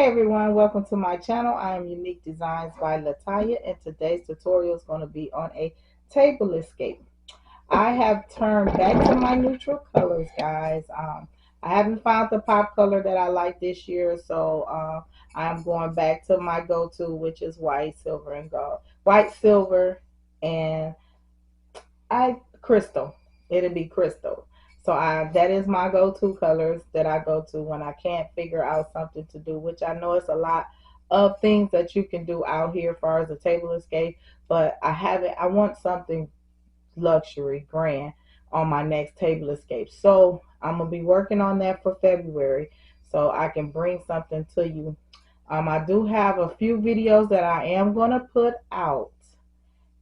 Hi everyone, welcome to my channel. I am Unique Designs by Latonya, and today's tutorial is going to be on a table escape. I have turned back to my neutral colors, guys. I haven't found the pop color that I like this year, so I'm going back to my go-to, which is white, silver, and gold. White, silver, and crystal. It'll be crystal. So that is my go-to colors that I go to when I can't figure out something to do, which I know it's a lot of things that you can do out here as far as a table escape, but I want something luxury, grand on my next table escape. So I'm gonna be working on that for February so I can bring something to you. I do have a few videos that I am gonna put out,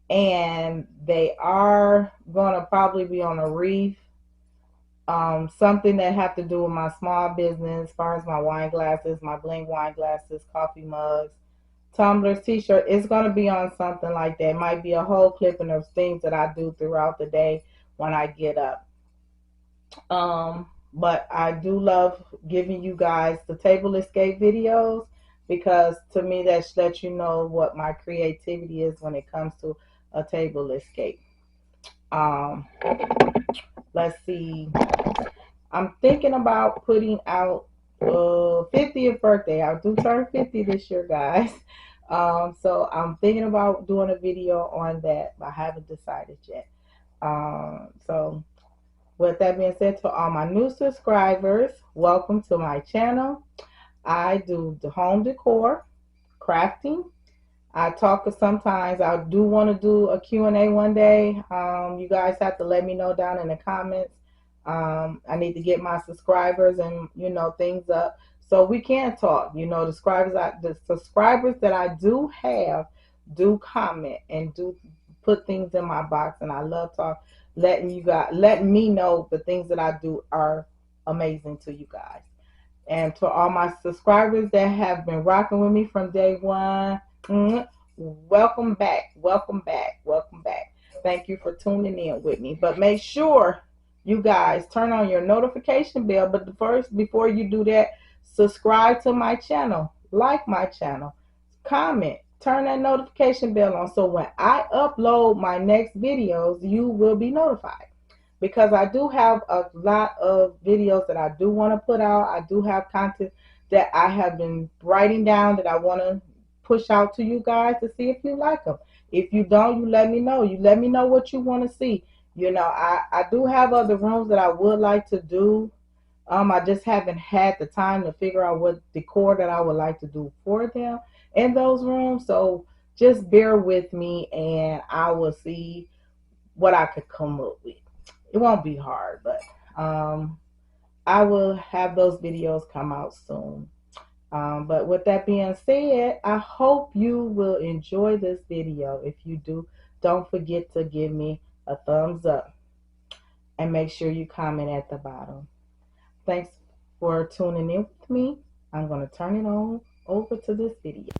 and they are gonna probably be on a reef, something that have to do with my small business as far as my wine glasses, my bling wine glasses, coffee mugs, tumblers, t-shirt. It's going to be on something like that. It might be a whole clipping of things that I do throughout the day when I get up. But I do love giving you guys the table escape videos, because to me that lets you know what my creativity is when it comes to a table escape. Let's see. I'm thinking about putting out 50th birthday. I do turn 50 this year, guys. So I'm thinking about doing a video on that, but I haven't decided yet. So with that being said, to all my new subscribers, welcome to my channel. I do the home decor, crafting. I talk sometimes. I do want to do a Q&A one day. You guys have to let me know down in the comments. I need to get my subscribers and things up so we can talk. The subscribers that I do have do comment and do put things in my box, and I love letting me know the things that I do are amazing to you guys. And to all my subscribers that have been rocking with me from day one, welcome back, welcome back, welcome back. Thank you for tuning in with me. But make sure you guys turn on your notification bell. But first, before you do that, subscribe to my channel, like my channel, comment, turn that notification bell on, so when I upload my next videos, you will be notified. Because I do have a lot of videos that I do want to put out. I do have content that I have been writing down that I want to push out to you guys to see if you like them. If you don't, you let me know. You let me know what you want to see. I do have other rooms that I would like to do. I just haven't had the time to figure out what decor that I would like to do for them in those rooms. So just bear with me, and I will see what I could come up with. It won't be hard, but I will have those videos come out soon. But with that being said, I hope you will enjoy this video. If you do, don't forget to give me a thumbs up and make sure you comment at the bottom. Thanks for tuning in with me. I'm going to turn it on over to this video.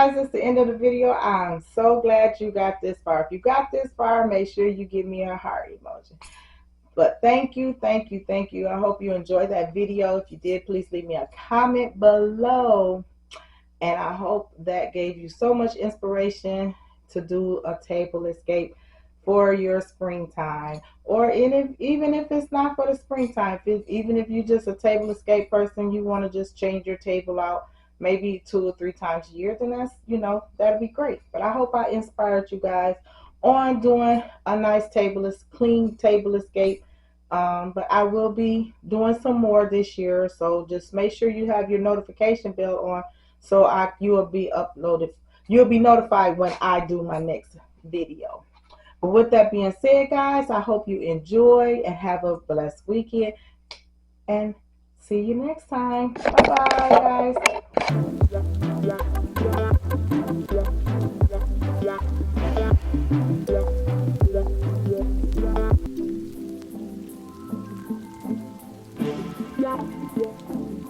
guys, it's the end of the video. I'm so glad you got this far. If you got this far, make sure you give me a heart emoji. But thank you, thank you, thank you. I hope you enjoyed that video. If you did, please leave me a comment below. And I hope that gave you so much inspiration to do a table escape for your springtime. Or even if it's not for the springtime, even if you're just a table escape person, you want to just change your table out maybe 2 or 3 times a year, then that's, that'd be great. But I hope I inspired you guys on doing a nice clean table escape. But I will be doing some more this year, so just make sure you have your notification bell on, so you'll be notified when I do my next video. But with that being said, guys, I hope you enjoy and have a blessed weekend, and see you next time. Bye bye, guys.